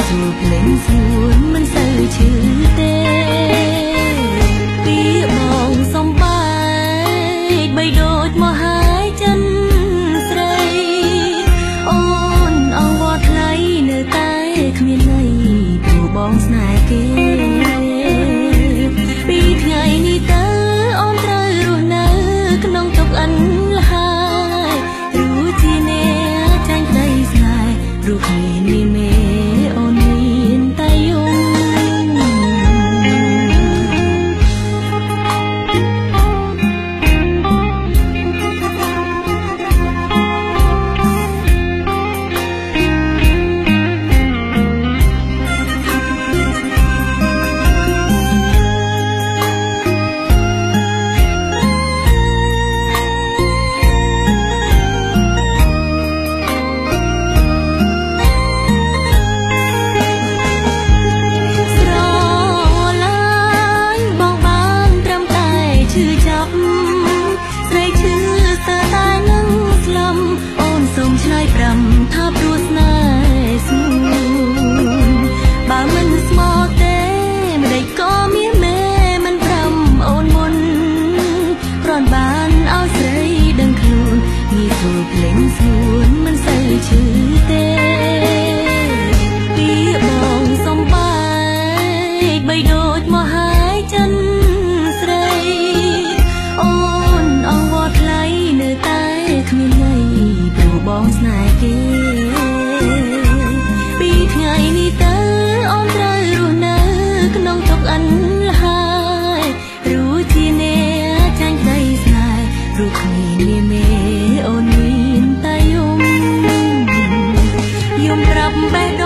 ចូលភ្លេងសួនមិនសូវឈឺទេពីបងសំបែកបីដូចមកហើយចិនស្រីអូនអងវត្តថ្លៃនៅតែគ្មានន័យព្រោះបងស្នេហ៍គេពីថ្ងៃនេះតើអូនត្រូវរស់នៅក្នុងទុក្ខអន្លហើយរួចជាអ្នកចាញ់ក្តីស្នេហ៍ព្រោះគ្មានមេអូនមានតែយំថាព្រោះស្នេហ៍ស្ងួនបើមិនស្មោះទេម្ដេចក៏មានមេមិនប្រាំអូនមុនគ្រាន់បានឲ្យស្រីដឹងខ្លួនងាយស្រួលភ្លេងសួនមិនសូវឈឺទេពីបងសំបែកបីដូចមកហើយចិនស្រីអូនអងវត្តថ្លៃនៅតែគ្មានន័យព្រោះបងស្នេហ៍គេពីថ្ងៃនេះតើអូនត្រូវរស់នៅក្នុងទុក្ខអន្លហើយរួចជាអ្នកចាញ់ក្តីស្នេហ៍ព្រោះគ្មានមេអូនមានតែយំប្រាប់បេះដូង